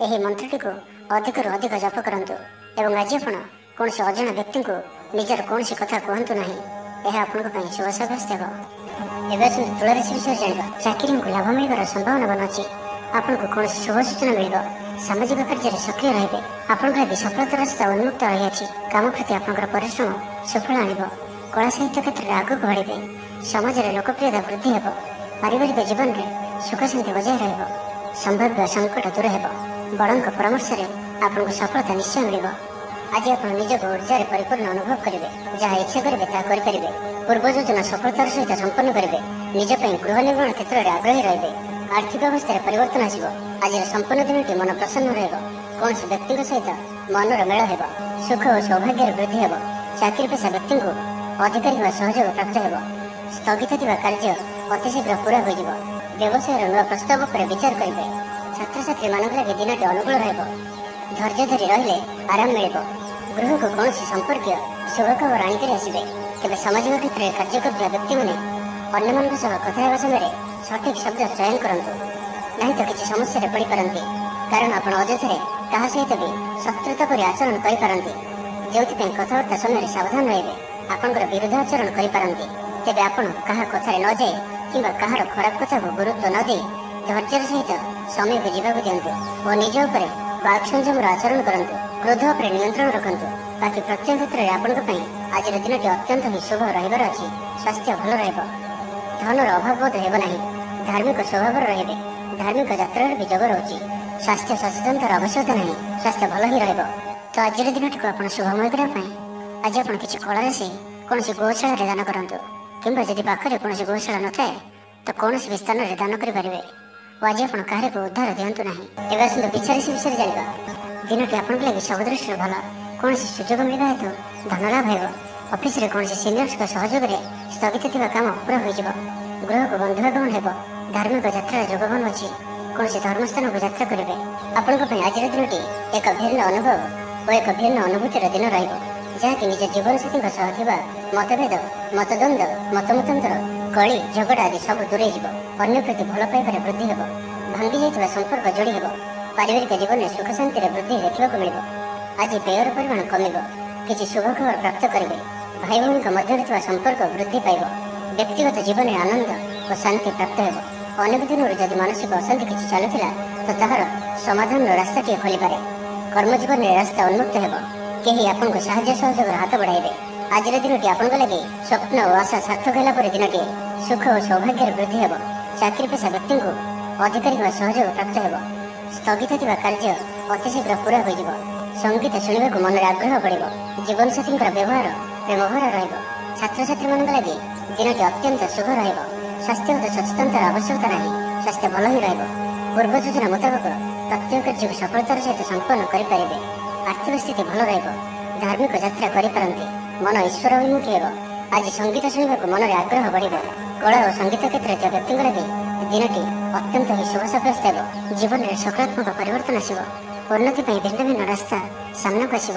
ଏହି ମନ୍ତ୍ରଟିକୁ ଅଧିକରୁ ଅଧିକ ଜପ କରନ୍ତୁ। ଏବଂ ଆଜି ଆପଣ କୌଣସି ଅଜଣା ବ୍ୟକ୍ତିଙ୍କୁ ନିଜର କୌଣସି କଥା କୁହନ୍ତୁ ନାହିଁ। ଏହା ଆପଣଙ୍କ ପାଇଁ ଶୁଭ ସାବ୍ୟସ୍ତ ହେବ। ଏବେ ଆସନ୍ତୁ ତୁଳାରାଶି ବିଷୟରେ ଜାଣିବା। ଚାକିରିଙ୍କୁ ଲାଭ ମିଳିବାର ସମ୍ଭାବନା ଅଛି। ଆପଣଙ୍କୁ କୌଣସି ଶୁଭ ସୂଚନା ମିଳିବ। ସାମାଜିକ କାର୍ଯ୍ୟରେ ସକ୍ରିୟ ରହିବେ। ଆପଣଙ୍କର ଆଜି ସଫଳତାର ରାସ୍ତା ଉନ୍ମୁକ୍ତ ରହିଅଛି। କାମ ପ୍ରତି ଆପଣଙ୍କର ପରିଶ୍ରମ ସୁଫଳ ଆଣିବ। କଳା ସାହିତ୍ୟ କ୍ଷେତ୍ରରେ ଆଗକୁ ବଢ଼ିବେ। ସମାଜରେ ଲୋକପ୍ରିୟତା ବୃଦ୍ଧି ହେବ। ପାରିବାରିକ ଜୀବନରେ ସୁଖ ଶାନ୍ତି ବଜାୟ ରହିବ। ସମ୍ଭାବ୍ୟ ସଙ୍କଟ ଦୂର ହେବ। ବଡ଼ଙ୍କ ପରାମର୍ଶରେ ଆପଣଙ୍କୁ ସଫଳତା ନିଶ୍ଚୟ ମିଳିବ। ଆଜି ଆପଣ ନିଜକୁ ଉର୍ଜାରେ ପରିପୂର୍ଣ୍ଣ ଅନୁଭବ କରିବେ। ଯାହା ଇଚ୍ଛା କରିବେ ତାହା କରିପାରିବେ। ପୂର୍ବ ଯୋଜନା ସଫଳତାର ସହିତ ସମ୍ପନ୍ନ କରିବେ। ନିଜ ପାଇଁ ଗୃହ ନିର୍ମାଣ କ୍ଷେତ୍ରରେ ଆଗ୍ରହୀ ରହିବେ। ଆର୍ଥିକ ଅବସ୍ଥାରେ ପରିବର୍ତ୍ତନ ଆସିବ। ଆଜିର ସମ୍ପୂର୍ଣ୍ଣ ଦିନଟି ମନ ପ୍ରସନ୍ନ ରହିବ। କୌଣସି ବ୍ୟକ୍ତିଙ୍କ ସହିତ ମନର ମେଳ ହେବ। ସୁଖ ଓ ସୌଭାଗ୍ୟର ବୃଦ୍ଧି ହେବ। ଚାକିରି ପେଶା ବ୍ୟକ୍ତିଙ୍କୁ ଅଧିକାରୀଙ୍କ ସହଯୋଗ ପ୍ରାପ୍ତ ହେବ। ସ୍ଥଗିତ ଥିବା କାର୍ଯ୍ୟ ଅତିଶୀଘ୍ର ପୂରା ହୋଇଯିବ। ବ୍ୟବସାୟର ନୂଆ ପ୍ରସ୍ତାବ ଉପରେ ବିଚାର କରିବେ। ଛାତ୍ରଛାତ୍ରୀମାନଙ୍କ ଲାଗି ଦିନଟି ଅନୁକୂଳ ରହିବ। ଧୈର୍ଯ୍ୟ ଧରି ରହିଲେ ଆରାମ ମିଳିବ। ଗୃହକୁ କୌଣସି ସମ୍ପର୍କୀୟ ଶୁଭ ଖବର ଆଣିକରି ଆସିବେ। ତେବେ ସାମାଜିକ କ୍ଷେତ୍ରରେ କାର୍ଯ୍ୟ କରୁଥିବା ବ୍ୟକ୍ତିମାନେ ଅନ୍ୟମାନଙ୍କ ସହ କଥା ହେବା ସମୟରେ ସଠିକ୍ ଶବ୍ଦ ଚୟନ କରନ୍ତୁ, ନାହିଁ ତ କିଛି ସମସ୍ୟାରେ ପଡ଼ିପାରନ୍ତି। କାରଣ ଆପଣ ଅଯଥାରେ କାହା ସହିତ ବି ଶତ୍ରୁତା ପରି ଆଚରଣ କରିପାରନ୍ତି। ଯେଉଁଥିପାଇଁ କଥାବାର୍ତ୍ତା ସମୟରେ ସାବଧାନ ରହିବେ। ଆପଣଙ୍କର ବିରୁଦ୍ଧ ଆଚରଣ କରିପାରନ୍ତି। ତେବେ ଆପଣ କାହା କଥାରେ ନ ଯାଇ କିମ୍ବା କାହାର ଖରାପ କଥାକୁ ଗୁରୁତ୍ୱ ନ ଦେଇ ଧୈର୍ଯ୍ୟର ସହିତ ସମୟକୁ ଯିବାକୁ ଦିଅନ୍ତୁ ଓ ନିଜ ଉପରେ ବାକ୍ ସଂଯମର ଆଚରଣ କରନ୍ତୁ। କ୍ରୋଧ ଉପରେ ନିୟନ୍ତ୍ରଣ ରଖନ୍ତୁ। ବାକି ପ୍ରତ୍ୟେକ କ୍ଷେତ୍ରରେ ଆପଣଙ୍କ ପାଇଁ ଆଜିର ଦିନଟି ଅତ୍ୟନ୍ତ ହିଁ ଶୁଭ ରହିବାର ଅଛି। ସ୍ୱାସ୍ଥ୍ୟ ଭଲ ରହିବ। ଧନର ଅଭାବ ବୋଧ ହେବ ନାହିଁ। ଧାର୍ମିକ ସ୍ୱଭାବର ରହିବେ। ଧାର୍ମିକ ଯାତ୍ରାର ବି ଯୋଗ ରହୁଛି। ସ୍ୱାସ୍ଥ୍ୟ ସଚେତନତାର ଆବଶ୍ୟକତା ନାହିଁ। ସ୍ୱାସ୍ଥ୍ୟ ଭଲ ହିଁ ରହିବ। ତ ଆଜିର ଦିନଟିକୁ ଆପଣ ଶୁଭମୟ କରିବା ପାଇଁ ଆଜି ଆପଣ କିଛି କଳା ରାଶି କୌଣସି ଗୋଶାଳାରେ ଦାନ କରନ୍ତୁ। କିମ୍ବା ଯଦି ପାଖରେ କୌଣସି ଗୋଶାଳା ନଥାଏ ତ କୌଣସି ବି ସ୍ଥାନରେ ଦାନ କରିପାରିବେ। ଓ ଆଜି ଆପଣ କାହାରିକୁ ଉଦ୍ଧାର ଦିଅନ୍ତୁ ନାହିଁ। ଏବେ ଆସନ୍ତୁ ବିଛା ରାଶି ବିଷୟରେ ଜାଣିବା। ଦିନଟି ଆପଣଙ୍କ ଲାଗି ସବୁ ଦୃଷ୍ଟିରୁ ଭଲ। କୌଣସି ସୁଯୋଗ ମିଳିବା ହେତୁ ଧନ ଲାଭ ହେବ। ଅଫିସରେ କୌଣସି ସିନିୟର୍ସଙ୍କ ସହଯୋଗରେ ସ୍ଥଗିତ ଥିବା କାମ ପୁରା ହୋଇଯିବ। ଗୃହକୁ ବନ୍ଧୁଆଗମନ ହେବ। ଧାର୍ମିକ ଯାତ୍ରାର ଯୋଗବାନ ଅଛି। କୌଣସି ଧର୍ମସ୍ଥାନକୁ ଯାତ୍ରା କରିବେ। ଆପଣଙ୍କ ପାଇଁ ଆଜିର ଦିନଟି ଏକ ଭିନ୍ନ ଅନୁଭବ ଓ ଏକ ଭିନ୍ନ ଅନୁଭୂତିର ଦିନ ରହିବ। ଯାହାକି ନିଜ ଜୀବନସାଥୀଙ୍କ ସହ ଥିବା ମତଭେଦ, ମତଦ୍ୱନ୍ଦ୍ୱ, ମତମତାନ୍ତର, କଳି ଝଗଡ଼ା ଆଦି ସବୁ ଦୂରେଇ ଯିବ। ଅନ୍ୟ ପ୍ରତି ଭଲ ପାଇବାରେ ବୃଦ୍ଧି ହେବ। ଭାଙ୍ଗି ଯାଇଥିବା ସମ୍ପର୍କ ଯୋଡ଼ି ହେବ। ପାରିବାରିକ ଜୀବନରେ ସୁଖ ଶାନ୍ତିର ବୃଦ୍ଧି ଦେଖିବାକୁ ମିଳିବ। ଆଜି ବ୍ୟୟର ପରିମାଣ କମିବ। କିଛି ଶୁଭ ଖବର ପ୍ରାପ୍ତ କରିବେ। ଭାଇ ଭଉଣୀଙ୍କ ମଧ୍ୟରେ ଥିବା ସମ୍ପର୍କ ବୃଦ୍ଧି ପାଇବ। ବ୍ୟକ୍ତିଗତ ଜୀବନରେ ଆନନ୍ଦ ଓ ଶାନ୍ତି ପ୍ରାପ୍ତ ହେବ। ଅନେକ ଦିନରୁ ଯଦି ମାନସିକ ଅଶାନ୍ତି କିଛି ଚାଲୁଥିଲା ତ ତାହାର ସମାଧାନର ରାସ୍ତାଟିଏ ଖୋଲିପାରେ। କର୍ମଜୀବନରେ ରାସ୍ତା ଉନ୍ମୁକ୍ତ ହେବ। କେହି ଆପଣଙ୍କୁ ସାହାଯ୍ୟ ସହଯୋଗର ହାତ ବଢ଼ାଇବେ। ଆଜିର ଦିନଟି ଆପଣଙ୍କ ଲାଗି ସ୍ୱପ୍ନ ଓ ଆଶା ସାର୍ଥକ ହେଲା ପରେ ଦିନଟିଏ। ସୁଖ ଓ ସୌଭାଗ୍ୟର ବୃଦ୍ଧି ହେବ। ଚାକିରି ପେଶା ବ୍ୟକ୍ତିଙ୍କୁ ଅଧିକାରୀଙ୍କ ସହଯୋଗ ପ୍ରାପ୍ତ ହେବ। ସ୍ଥଗିତ ଥିବା କାର୍ଯ୍ୟ ଅତିଶୀଘ୍ର ପୂରା ହୋଇଯିବ। ସଙ୍ଗୀତ ଶୁଣିବାକୁ ମନରେ ଆଗ୍ରହ ବଢ଼ିବ। ଜୀବନସାଥୀଙ୍କର ବ୍ୟବହାର ପ୍ରେମଭରା ରହିବ। ଛାତ୍ରଛାତ୍ରୀମାନଙ୍କ ଲାଗି ଦିନଟି ଅତ୍ୟନ୍ତ ଶୁଭ ରହିବ। ସ୍ୱାସ୍ଥ୍ୟଗତ ସଚେତନତାର ଆବଶ୍ୟକତା ନାହିଁ। ସ୍ୱାସ୍ଥ୍ୟ ଭଲ ହିଁ ରହିବ। ପୂର୍ବ ଯୋଜନା ମୁତାବକ ପ୍ରତ୍ୟେକ କାର୍ଯ୍ୟକୁ ସଫଳତାର ସହିତ ସମ୍ପନ୍ନ କରିପାରିବେ। ଆର୍ଥିକ ସ୍ଥିତି ଭଲ ରହିବ। ଧାର୍ମିକ ଯାତ୍ରା କରିପାରନ୍ତି। ମନ ଈଶ୍ୱର ଅଭିମୁଖୀ ହେବ। ଆଜି ସଙ୍ଗୀତ ଶୁଣିବାକୁ ମନରେ ଆଗ୍ରହ ବଢ଼ିବ। କଳା ଓ ସଙ୍ଗୀତ କ୍ଷେତ୍ରରେ ଥିବା ବ୍ୟକ୍ତିଙ୍କ ଲାଗି ଦିନଟି ଅତ୍ୟନ୍ତ ହିଁ ଶୁଭ ସାବ୍ୟସ୍ତ ହେବ। ଜୀବନରେ ସକାରାତ୍ମକ ପରିବର୍ତ୍ତନ ଆସିବ। ଉନ୍ନତି ପାଇଁ ଭିନ୍ନ ଭିନ୍ନ ରାସ୍ତା ସାମ୍ନାକୁ ଆସିବ।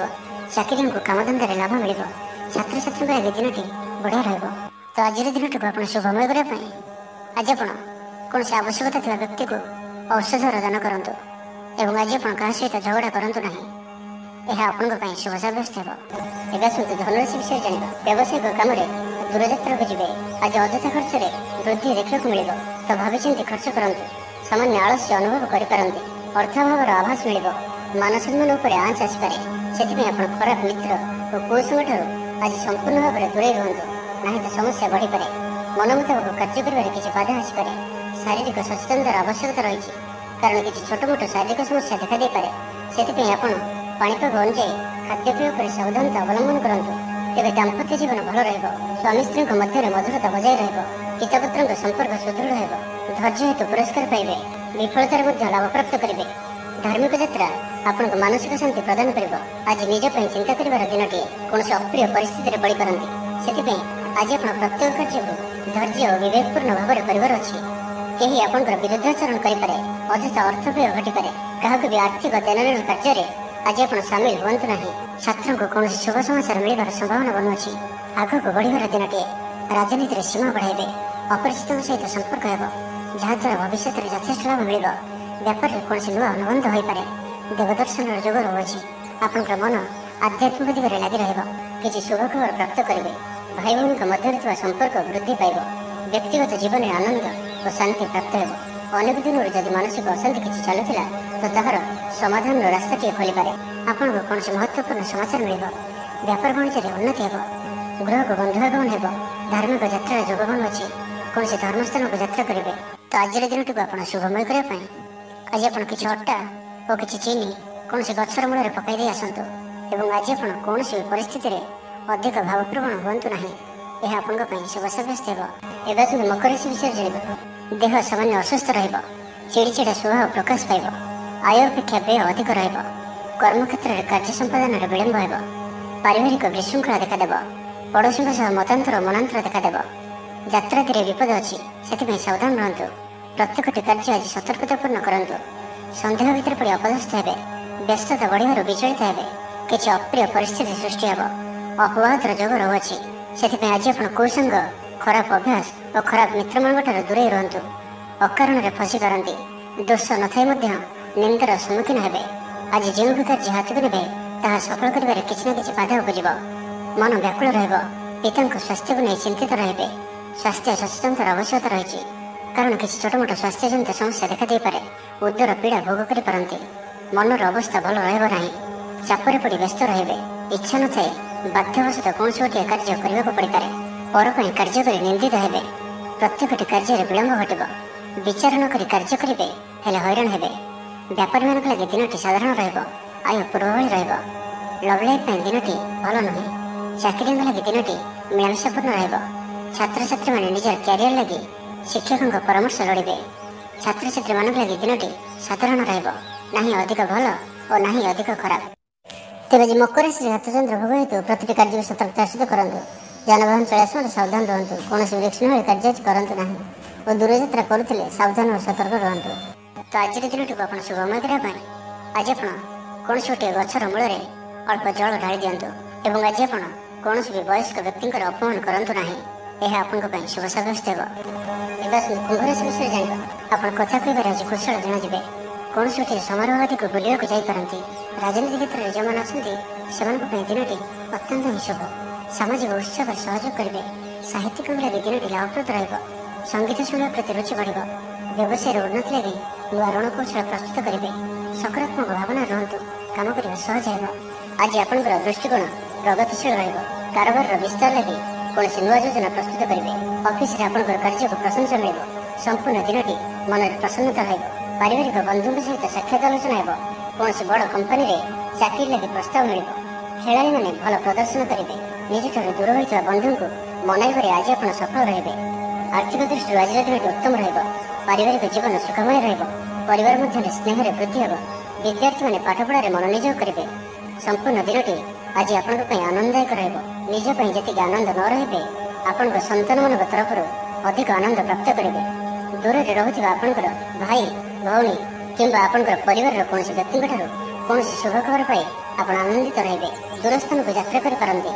ଚାକିରିଙ୍କୁ କାମଧନ୍ଦାରେ ଲାଭ ମିଳିବ। ଛାତ୍ରଛାତ୍ରୀଙ୍କ ଲାଗି ଦିନଟି ବଢ଼ିଆ ରହିବ। ତ ଆଜିର ଦିନଟିକୁ ଆପଣ ଶୁଭମୟ କରିବା ପାଇଁ ଆଜି ଆପଣ କୌଣସି ଆବଶ୍ୟକତା ଥିବା ବ୍ୟକ୍ତିକୁ ଔଷଧର ଦାନ କରନ୍ତୁ ଏବଂ ଆଜି ଆପଣ କାହା ସହିତ ଝଗଡ଼ା କରନ୍ତୁ ନାହିଁ। ଏହା ଆପଣଙ୍କ ପାଇଁ ଶୁଭ ସାବ୍ୟସ୍ତ ହେବ। ଏବେ ଆସନ୍ତୁ ଧନରାଶି ବିଷୟରେ ଜାଣିବା। ବ୍ୟବସାୟିକ କାମରେ ଦୂରଯାତ୍ରାକୁ ଯିବେ। ଆଜି ଅଯଥା ଖର୍ଚ୍ଚରେ ବୃଦ୍ଧି ଦେଖିବାକୁ ମିଳିବ, ତ ଭାବିଚିନ୍ତି ଖର୍ଚ୍ଚ କରନ୍ତୁ। ସାମାନ୍ୟ ଆଳସ୍ୟ ଅନୁଭବ କରିପାରନ୍ତି। ଅର୍ଥାଭାବର ଆଭାସ ମିଳିବ। ମାନ ସମ୍ମାନ ଉପରେ ଆଞ୍ଚ ଆସିପାରେ। ସେଥିପାଇଁ ଆପଣ ଖରାପ ମିତ୍ର ଓ କୁସଙ୍ଗଠାରୁ ଆଜି ସମ୍ପୂର୍ଣ୍ଣ ଭାବରେ ଦୂରେଇ ରୁହନ୍ତୁ, ନାହିଁ ତ ସମସ୍ୟା ବଢ଼ିପାରେ। ମନ ମୁତାବକ କାର୍ଯ୍ୟ କରିବାରେ କିଛି ବାଧା ଆସିପାରେ। ଶାରୀରିକ ସଚେତନତାର ଆବଶ୍ୟକତା ରହିଛି, କାରଣ କିଛି ଛୋଟମୋଟ ଶାରୀରିକ ସମସ୍ୟା ଦେଖାଦେଇପାରେ। ସେଥିପାଇଁ ଆପଣ ପାଣିପାଗ ଅନୁଯାୟୀ ଖାଦ୍ୟପେୟ ଉପରେ ସାବଧାନତା ଅବଲମ୍ବନ କରନ୍ତୁ। ତେବେ ଦାମ୍ପତ୍ୟ ଜୀବନ ଭଲ ରହିବ। ସ୍ୱାମୀ ସ୍ତ୍ରୀଙ୍କ ମଧ୍ୟରେ ମଧୁରତା ବଜାୟ ରହିବ। ପିତାପୁତ୍ରଙ୍କ ସମ୍ପର୍କ ସୁଦୃଢ଼ ହେବ। ଧୈର୍ଯ୍ୟ ହେତୁ ପୁରସ୍କାର ପାଇବେ। ବିଫଳତାରେ ମଧ୍ୟ ଲାଭ ପ୍ରାପ୍ତ କରିବେ। ଧାର୍ମିକ ଯାତ୍ରା ଆପଣଙ୍କୁ ମାନସିକ ଶାନ୍ତି ପ୍ରଦାନ କରିବ। ଆଜି ନିଜ ପାଇଁ ଚିନ୍ତା କରିବାର ଦିନଟିଏ। କୌଣସି ଅପ୍ରିୟ ପରିସ୍ଥିତିରେ ପଡ଼ିପାରନ୍ତି। ସେଥିପାଇଁ ଆଜି ଆପଣ ପ୍ରତ୍ୟେକ କାର୍ଯ୍ୟକୁ ଧୈର୍ଯ୍ୟ ଓ ବିବେକପୂର୍ଣ୍ଣ ଭାବରେ କରିବାର ଅଛି। କେହି ଆପଣଙ୍କର ବିରୁଦ୍ଧାଚରଣ କରିପାରେ। ଅଯଥା ଅର୍ଥ ବ୍ୟୟ ଘଟିପାରେ। କାହାକୁ ବି ଆର୍ଥିକ ଦେଣନେଣ କାର୍ଯ୍ୟରେ ଆଜି ଆପଣ ସାମିଲ ହୁଅନ୍ତୁ ନାହିଁ। ଛାତ୍ରଙ୍କୁ କୌଣସି ଶୁଭ ସମାଚାର ମିଳିବାର ସମ୍ଭାବନା ବନୁଅଛି। ଆଗକୁ ବଢ଼ିବାର ଦିନଟିଏ। ରାଜନୀତିରେ ସୀମା ବଢ଼ାଇବେ। ଅପରିଚିତଙ୍କ ସହିତ ସମ୍ପର୍କ ହେବ, ଯାହାଦ୍ୱାରା ଭବିଷ୍ୟତରେ ଯଥେଷ୍ଟ ଲାଭ ମିଳିବ। ବ୍ୟାପାରରେ କୌଣସି ନୂଆ ଅନୁବନ୍ଧ ହୋଇପାରେ। ଦେବଦର୍ଶନର ଯୋଗ ରହୁଅଛି। ଆପଣଙ୍କର ମନ ଆଧ୍ୟାତ୍ମିକ ଦିଗରେ ଲାଗି ରହିବ। କିଛି ଶୁଭ ଖବର ପ୍ରାପ୍ତ କରିବେ। ଭାଇ ଭଉଣୀଙ୍କ ମଧ୍ୟରେ ଥିବା ସମ୍ପର୍କ ବୃଦ୍ଧି ପାଇବ। ବ୍ୟକ୍ତିଗତ ଜୀବନରେ ଆନନ୍ଦ ଓ ଶାନ୍ତି ପ୍ରାପ୍ତ ହେବ। ଅନେକ ଦିନରୁ ଯଦି ମାନସିକ ଅଶାନ୍ତି କିଛି ଚାଲୁଥିଲା, ତ ତାହାର ସମାଧାନର ରାସ୍ତାଟିଏ ଖୋଲିପାରେ। ଆପଣଙ୍କୁ କୌଣସି ମହତ୍ତ୍ୱପୂର୍ଣ୍ଣ ସମାଚାର ମିଳିବ। ବ୍ୟାପାର ବାଣିଜ୍ୟରେ ଉନ୍ନତି ହେବ। ଗୃହକୁ ବନ୍ଧୁ ଆଗମନ ହେବ। ଧାର୍ମିକ ଯାତ୍ରାର ଯୋଗ ବନୁଅଛି। କୌଣସି ଧର୍ମସ୍ଥାନକୁ ଯାତ୍ରା କରିବେ। ତ ଆଜିର ଦିନଟିକୁ ଆପଣ ଶୁଭମୟ କରିବା ପାଇଁ ଆଜି ଆପଣ କିଛି ଅଟା ଓ କିଛି ଚିନି କୌଣସି ଗଛର ମୂଳରେ ପକାଇ ଦେଇ ଆସନ୍ତୁ ଏବଂ ଆଜି ଆପଣ କୌଣସି ପରିସ୍ଥିତିରେ ଅଧିକ ଭାବପ୍ରବଣ ହୁଅନ୍ତୁ ନାହିଁ। ଏହା ଆପଣଙ୍କ ପାଇଁ ଶୁଭ ସାବ୍ୟସ୍ତ ହେବ। ଏବେ ଆସନ୍ତୁ ମକର ରାଶି ବିଷୟରେ ଜାଣିବା। ଦେହ ସାମାନ୍ୟ ଅସୁସ୍ଥ ରହିବ। ଚିଡ଼ିଚିଡ଼ା ସ୍ୱଭାବ ପ୍ରକାଶ ପାଇବ। ଆୟ ଅପେକ୍ଷା ବ୍ୟୟ ଅଧିକ ରହିବ। କର୍ମକ୍ଷେତ୍ରରେ କାର୍ଯ୍ୟ ସମ୍ପାଦନରେ ବିଳମ୍ବ ହେବ। ପାରିବାରିକ ବିଶୃଙ୍ଖଳା ଦେଖାଦେବ। ପଡ଼ୋଶୀଙ୍କ ସହ ମତାନ୍ତର ମନାନ୍ତର ଦେଖାଦେବ। ଯାତ୍ରାଦିରେ ବିପଦ ଅଛି, ସେଥିପାଇଁ ସାବଧାନ ରୁହନ୍ତୁ। ପ୍ରତ୍ୟେକଟି କାର୍ଯ୍ୟ ଆଜି ସତର୍କତାପୂର୍ଣ୍ଣ କରନ୍ତୁ। ସନ୍ଦେହ ଭିତରେ ପଡ଼ି ଅପଦସ୍ଥ ହେବେ। ବ୍ୟସ୍ତତା ବଢ଼ିବାରୁ ବିଚଳିତ ହେବେ। କିଛି ଅପ୍ରିୟ ପରିସ୍ଥିତି ସୃଷ୍ଟି ହେବ। ଅପବାଦର ଯୋଗ ରହୁଅଛି। ସେଥିପାଇଁ ଆଜି ଆପଣ କୁସଙ୍ଗ, ଖରାପ ଅଭ୍ୟାସ ଓ ଖରାପ ମିତ୍ରମାନଙ୍କଠାରୁ ଦୂରେଇ ରୁହନ୍ତୁ। ଅକାରଣରେ ଫସି ପାରନ୍ତି। ଦୋଷ ନଥାଇ ମଧ୍ୟ ନିନ୍ଦାର ସମ୍ମୁଖୀନ ହେବେ। ଆଜି ଯେଉଁ ବି କାର୍ଯ୍ୟ ହାତକୁ ନେବେ, ତାହା ସଫଳ କରିବାରେ କିଛି ନା କିଛି ବାଧା ଉପୁଜିବ। ମନ ବ୍ୟାକୁଳ ରହିବ। ପିତାଙ୍କ ସ୍ୱାସ୍ଥ୍ୟକୁ ନେଇ ଚିନ୍ତିତ ରହିବେ। ସ୍ୱାସ୍ଥ୍ୟ ସଚେତନତାର ଆବଶ୍ୟକତା ରହିଛି, କାରଣ କିଛି ଛୋଟମୋଟ ସ୍ୱାସ୍ଥ୍ୟଜନିତ ସମସ୍ୟା ଦେଖାଦେଇପାରେ। ଉଦର ପୀଡ଼ା ଭୋଗ କରିପାରନ୍ତି। ମନର ଅବସ୍ଥା ଭଲ ରହିବ ନାହିଁ। ଚାପରେ ପଡ଼ି ବ୍ୟସ୍ତ ରହିବେ। ଇଚ୍ଛା ନଥାଏ, ବାଧ୍ୟବଶତଃ କୌଣସି ଗୋଟିଏ କାର୍ଯ୍ୟ କରିବାକୁ ପଡ଼ିପାରେ। ପର ପାଇଁ କାର୍ଯ୍ୟ କରି ନିନ୍ଦିତ ହେବେ। ପ୍ରତ୍ୟେକଟି କାର୍ଯ୍ୟରେ ବିଳମ୍ବ ଘଟିବ। ବିଚାର ନ କରି କାର୍ଯ୍ୟ କରିବେ, ହେଲେ ହଇରାଣ ହେବେ। ବ୍ୟାପାରୀମାନଙ୍କ ଲାଗି ଦିନଟି ସାଧାରଣ ରହିବ। ଆୟ ପୂର୍ବଭଳି ରହିବ। ଲଭ୍ ଲାଇଫ୍ ପାଇଁ ଦିନଟି ଭଲ ନୁହେଁ। ଚାକିରିଙ୍କ ଲାଗି ଦିନଟି ମିଳାମିଶାପୂର୍ଣ୍ଣ ରହିବ। ଛାତ୍ରଛାତ୍ରୀମାନେ ନିଜର କ୍ୟାରିୟର ଲାଗି ଶିକ୍ଷକଙ୍କ ପରାମର୍ଶ ଲୋଡ଼ିବେ। ଛାତ୍ରଛାତ୍ରୀମାନଙ୍କ ଲାଗି ଦିନଟି ସାଧାରଣ ରହିବ। ନାହିଁ ଅଧିକ ଭଲ ଓ ନାହିଁ ଅଧିକ ଖରାପ। ତେବେ ଆଜି ମକର ରାଶିରେ ହାତଚନ୍ଦ୍ର ଭୋଗ ହେତୁ ପ୍ରତିଟି କାର୍ଯ୍ୟକୁ ସତର୍କତାର ସହିତ କରନ୍ତୁ। ଯାନବାହନ ଚଳାଇବା ସମୟରେ ସାବଧାନ ରୁହନ୍ତୁ। କୌଣସି ରିସ୍କ ନହେଲେ କାର୍ଯ୍ୟ ଆଜି କରନ୍ତୁ ନାହିଁ ଓ ଦୂରଯାତ୍ରା କରୁଥିଲେ ସାବଧାନ ଓ ସତର୍କ ରୁହନ୍ତୁ। ତ ଆଜିର ଦିନଟିକୁ ଆପଣ ଶୁଭମୟ କରିବା ପାଇଁ ଆଜି ଆପଣ କୌଣସି ଗୋଟିଏ ଗଛର ମୂଳରେ ଅଳ୍ପ ଜଳ ଢାଳି ଦିଅନ୍ତୁ ଏବଂ ଆଜି ଆପଣ କୌଣସି ବି ବୟସ୍କ ବ୍ୟକ୍ତିଙ୍କର ଅପମାନ କରନ୍ତୁ ନାହିଁ। ଏହା ଆପଣଙ୍କ ପାଇଁ ଶୁଭ ସାବ୍ୟସ୍ତ ହେବ। ଏବେ ଆସନ୍ତୁ କୁମ୍ଭ ରାଶି ବିଷୟରେ ଜାଣିବା। ଆପଣ କଥା କହିବାରେ ଆଜି କୁଶଳ ଜଣାଯିବେ। କୌଣସି ଗୋଟିଏ ସମାରୋହ ଆଦିକୁ ବୁଲିବାକୁ ଯାଇପାରନ୍ତି। ରାଜନୀତି କ୍ଷେତ୍ରରେ ଯେଉଁମାନେ ଅଛନ୍ତି, ସେମାନଙ୍କ ପାଇଁ ଦିନଟି ଅତ୍ୟନ୍ତ ହିଁ ଶୁଭ। ସାମାଜିକ ଉତ୍ସବରେ ସହଯୋଗ କରିବେ। ସାହିତ୍ୟିକଙ୍କ ଲାଗି ଦିନଟି ଲାଭପ୍ରଦ ରହିବ। ସଙ୍ଗୀତ ଶୁଣିବା ପ୍ରତି ରୁଚି ବଢ଼ିବ। ବ୍ୟବସାୟର ଉନ୍ନତି ଲାଗି ନୂଆ ରଣକୌଶଳ ପ୍ରସ୍ତୁତ କରିବେ। ସକାରାତ୍ମକ ଭାବନା ରୁହନ୍ତୁ। କାମ କରିବା ସହଜ ହେବ। ଆଜି ଆପଣଙ୍କର ଦୃଷ୍ଟିକୋଣ ପ୍ରଗତିଶୀଳ ରହିବ। କାରବାରର ବିସ୍ତାର ଲାଗି କୌଣସି ନୂଆ ଯୋଜନା ପ୍ରସ୍ତୁତ କରିବେ। ଅଫିସରେ ଆପଣଙ୍କର କାର୍ଯ୍ୟକୁ ପ୍ରଶଂସା ମିଳିବ। ସମ୍ପୂର୍ଣ୍ଣ ଦିନଟି ମନରେ ପ୍ରସନ୍ନତା ରହିବ। ପାରିବାରିକ ବନ୍ଧୁଙ୍କ ସହିତ ସାକ୍ଷାତ ଆଲୋଚନା ହେବ। କୌଣସି ବଡ଼ କମ୍ପାନୀରେ ଚାକିରି ଲାଗି ପ୍ରସ୍ତାବ ମିଳିବ। ଖେଳାଳିମାନେ ଭଲ ପ୍ରଦର୍ଶନ କରିବେ। ନିଜଠାରୁ ଦୂର ହୋଇଥିବା ବନ୍ଧୁଙ୍କୁ ମନାଇବାରେ ଆଜି ଆପଣ ସଫଳ ରହିବେ। ଆର୍ଥିକ ଦୃଷ୍ଟିରୁ ଆଜିର ଦିନଟି ଉତ୍ତମ ରହିବ। ପାରିବାରିକ ଜୀବନ ସୁଖମୟ ରହିବ। ପରିବାର ମଧ୍ୟରେ ସ୍ନେହରେ ବୃଦ୍ଧି ହେବ। ବିଦ୍ୟାର୍ଥୀମାନେ ପାଠପଢ଼ାରେ ମନୋନିଯୋଗ କରିବେ। ସମ୍ପୂର୍ଣ୍ଣ ଦିନଟି ଆଜି ଆପଣଙ୍କ ପାଇଁ ଆନନ୍ଦଦାୟକ ରହିବ। ନିଜ ପାଇଁ ଯେତିକି ଆନନ୍ଦ ନ ରହିବେ, ଆପଣଙ୍କ ସନ୍ତାନମାନଙ୍କ ତରଫରୁ ଅଧିକ ଆନନ୍ଦ ପ୍ରାପ୍ତ କରିବେ। ଦୂରରେ ରହୁଥିବା ଆପଣଙ୍କର ଭାଇ ଭଉଣୀ କିମ୍ବା ଆପଣଙ୍କର ପରିବାରର କୌଣସି ବ୍ୟକ୍ତିଙ୍କଠାରୁ କୌଣସି ଶୁଭ ଖବର ପାଇ ଆପଣ ଆନନ୍ଦିତ ରହିବେ। ଦୂରସ୍ଥାନକୁ ଯାତ୍ରା କରିପାରନ୍ତି।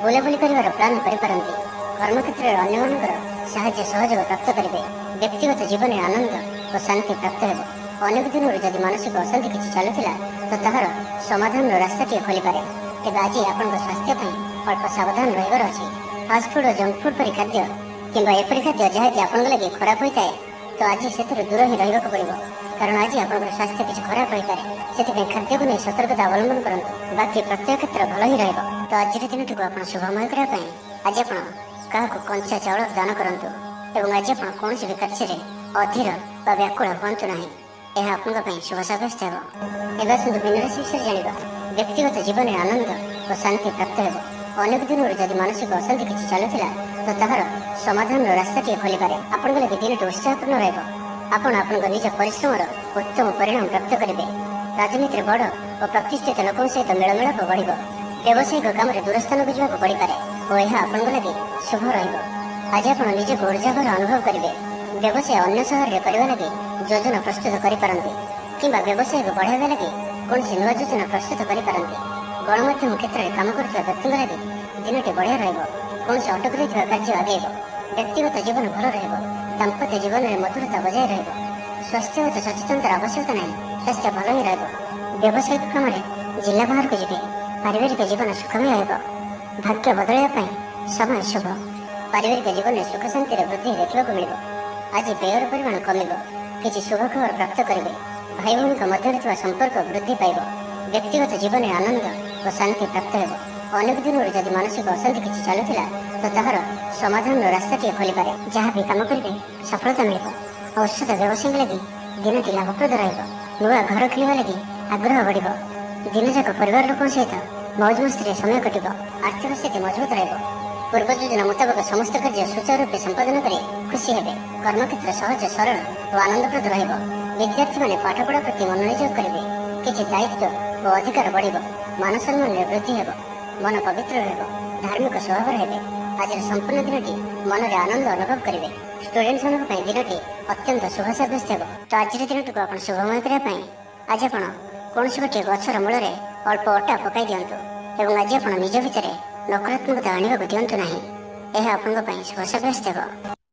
ବୁଲାବୁଲି କରିବାର ପ୍ଲାନ୍ କରିପାରନ୍ତି। କର୍ମକ୍ଷେତ୍ରରେ ଅନ୍ୟମାନଙ୍କର ସାହାଯ୍ୟ ସହଯୋଗ ପ୍ରାପ୍ତ କରିବେ। ବ୍ୟକ୍ତିଗତ ଜୀବନରେ ଆନନ୍ଦ ଓ ଶାନ୍ତି ପ୍ରାପ୍ତ ହେବ। ଅନେକ ଦିନରୁ ଯଦି ମାନସିକ ଅଶାନ୍ତି କିଛି ଚାଲୁଥିଲା ତ ତାହାର ସମାଧାନର ରାସ୍ତାଟିଏ ଖୋଲିପାରେ। ତେବେ ଆଜି ଆପଣଙ୍କ ସ୍ୱାସ୍ଥ୍ୟ ପାଇଁ ଅଳ୍ପ ସାବଧାନ ରହିବାର ଅଛି। ଫାଷ୍ଟଫୁଡ୍ ଓ ଜଙ୍କ ଫୁଡ୍ ପରି ଖାଦ୍ୟ କିମ୍ବା ଏପରି ଖାଦ୍ୟ ଯାହାକି ଆପଣଙ୍କ ଲାଗି ଖରାପ ହୋଇଥାଏ ତ ଆଜି ସେଥିରୁ ଦୂର ହିଁ ରହିବାକୁ ପଡ଼ିବ। କାରଣ ଆଜି ଆପଣଙ୍କର ସ୍ୱାସ୍ଥ୍ୟ କିଛି ଖରାପ ହୋଇପାରେ। ସେଥିପାଇଁ ଖାଦ୍ୟକୁ ନେଇ ସତର୍କତା ଅବଲମ୍ବନ କରନ୍ତୁ। ବାକି ପ୍ରତ୍ୟେକ କ୍ଷେତ୍ର ଭଲ ହିଁ ରହିବ। ତ ଆଜିର ଦିନଟିକୁ ଆପଣ ଶୁଭମୟ କରିବା ପାଇଁ ଆଜି ଆପଣ କାହାକୁ କଞ୍ଚା ଚାଉଳ ଦାନ କରନ୍ତୁ ଏବଂ ଆଜି ଆପଣ କୌଣସି ବି କାର୍ଯ୍ୟରେ ଅଧୀର ବା ବ୍ୟାକୁଳ ହୁଅନ୍ତୁ ନାହିଁ। ଏହା ଆପଣଙ୍କ ପାଇଁ ଶୁଭ ସାବ୍ୟସ୍ତ ହେବ। ଏବେ ଆସନ୍ତୁ ମୀନ ରାଶି ବିଷୟରେ ଜାଣିବା। ବ୍ୟକ୍ତିଗତ ଜୀବନରେ ଆନନ୍ଦ ଓ ଶାନ୍ତି ପ୍ରାପ୍ତ ହେବ। ଅନେକ ଦିନରୁ ଯଦି ମାନସିକ ଅଶାନ୍ତି କିଛି ଚାଲୁଥିଲା ତ ତାହାର ସମାଧାନର ରାସ୍ତାଟିଏ ଖୋଲିପାରେ। ଆପଣଙ୍କ ଲାଗି ଦିନଟି ଉତ୍ସାହପୂର୍ଣ୍ଣ ରହିବ। ଆପଣ ଆପଣଙ୍କ ନିଜ ପରିଶ୍ରମର ଉତ୍ତମ ପରିଣାମ ପ୍ରାପ୍ତ କରିବେ। ରାଜନୀତିରେ ବଡ଼ ଓ ପ୍ରତିଷ୍ଠିତ ଲୋକଙ୍କ ସହିତ ମେଳମେଳାପ ବଢ଼ିବ। ବ୍ୟବସାୟିକ କାମରେ ଦୂରସ୍ଥାନକୁ ଯିବାକୁ ପଡ଼ିପାରେ ଓ ଏହା ଆପଣଙ୍କ ଲାଗି ଶୁଭ ରହିବ। ଆଜି ଆପଣ ନିଜକୁ ଉର୍ଜାଭର ଅନୁଭବ କରିବେ। ବ୍ୟବସାୟ ଅନ୍ୟ ସହରରେ କରିବା ଲାଗି ଯୋଜନା ପ୍ରସ୍ତୁତ କରିପାରନ୍ତି କିମ୍ବା ବ୍ୟବସାୟକୁ ବଢ଼ାଇବା ଲାଗି କୌଣସି ନୂଆ ଯୋଜନା ପ୍ରସ୍ତୁତ କରିପାରନ୍ତି। ଗଣମାଧ୍ୟମ କ୍ଷେତ୍ରରେ କାମ କରୁଥିବା ବ୍ୟକ୍ତିଙ୍କ ଲାଗି ଦିନଟି ବଢ଼ିଆ ରହିବ। କୌଣସି ଅଟକି ରହିଥିବା କାର୍ଯ୍ୟ ଆଗେଇବ। ବ୍ୟକ୍ତିଗତ ଜୀବନ ଭଲ ରହିବ। ଦାମ୍ପତ୍ୟ ଜୀବନରେ ମଧୁରତା ବଜାୟ ରହିବ। ସ୍ୱାସ୍ଥ୍ୟଗତ ସଚେତନତାର ଆବଶ୍ୟକତା ନାହିଁ। ସ୍ୱାସ୍ଥ୍ୟ ଭଲ ହିଁ ରହିବ। ବ୍ୟବସାୟିକ କାମରେ ଜିଲ୍ଲା ବାହାରକୁ ଯିବେ। ପାରିବାରିକ ଜୀବନ ସୁଖମୟ ହେବ। ଭାଗ୍ୟ ବଦଳାଇବା ପାଇଁ ସମୟ ଶୁଭ। ପାରିବାରିକ ଜୀବନରେ ସୁଖ ଶାନ୍ତିର ବୃଦ୍ଧି ଦେଖିବାକୁ ମିଳିବ। ଆଜି ବ୍ୟୟର ପରିମାଣ କମିବ। କିଛି ଶୁଭ ଖବର ପ୍ରାପ୍ତ କରିବେ। ଭାଇ ଭଉଣୀଙ୍କ ମଧ୍ୟରେ ଥିବା ସମ୍ପର୍କ ବୃଦ୍ଧି ପାଇବ। ବ୍ୟକ୍ତିଗତ ଜୀବନରେ ଆନନ୍ଦ ଓ ଶାନ୍ତି ପ୍ରାପ୍ତ ହେବ। ଅନେକ ଦିନରୁ ଯଦି ମାନସିକ ଅଶାନ୍ତି କିଛି ଚାଲୁଥିଲା ତ ତାହାର ସମାଧାନର ରାସ୍ତାଟିଏ ଖୋଲିପାରେ। ଯାହା ବି କାମ କରିବେ ସଫଳତା ମିଳିବ। ଔଷଧ ବ୍ୟବସାୟୀଙ୍କ ଲାଗି ଦିନଟି ଲାଭପ୍ରଦ ରହିବ। ନୂଆ ଘର କିଣିବା ଲାଗି ଆଗ୍ରହ ବଢ଼ିବ। ଦିନଯାକ ପରିବାର ଲୋକଙ୍କ ସହିତ ମୌଜ ମସ୍ତିରେ ସମୟ କଟିବ। ଆର୍ଥିକ ସ୍ଥିତି ମଜବୁତ ରହିବ। ପୂର୍ବ ଯୋଜନା ମୁତାବକ ସମସ୍ତ କାର୍ଯ୍ୟ ସୁଚାରୁ ରୂପେ ସମ୍ପାଦନ କରି ଖୁସି ହେବେ। କର୍ମକ୍ଷେତ୍ର ସହଜ ସରଳ ଓ ଆନନ୍ଦପ୍ରଦ ରହିବ। ବିଦ୍ୟାର୍ଥୀମାନେ ପାଠପଢ଼ା ପ୍ରତି ମନୋନିଯୋଗ କରିବେ। କିଛି ଦାୟିତ୍ୱ ଓ ଅଧିକାର ବଢ଼ିବ। ମାନ ସମ୍ମାନରେ ବୃଦ୍ଧି ହେବ। ମନ ପବିତ୍ର ରହିବ। ଧାର୍ମିକ ସ୍ୱଭାବର ହେବେ। ଆଜିର ସମ୍ପୂର୍ଣ୍ଣ ଦିନଟି ମନରେ ଆନନ୍ଦ ଅନୁଭବ କରିବେ। ଷ୍ଟୁଡେଣ୍ଟମାନଙ୍କ ପାଇଁ ଦିନଟି ଅତ୍ୟନ୍ତ ଶୁଭ ସାବ୍ୟସ୍ତ ହେବ। ତ ଆଜିର ଦିନଟିକୁ ଆପଣ ଶୁଭମୟ କରିବା ପାଇଁ ଆଜି ଆପଣ କୌଣସି ଗୋଟିଏ ଗଛର ମୂଳରେ ଅଳ୍ପ ଅଟା ପକାଇ ଦିଅନ୍ତୁ ଏବଂ ଆଜି ଆପଣ ନିଜ ଭିତରେ ନକାରାତ୍ମକତା ଆଣିବାକୁ ଦିଅନ୍ତୁ ନାହିଁ। ଏହା ଆପଣଙ୍କ ପାଇଁ ଶୁଭ ସାବ୍ୟସ୍ତ ହେବ।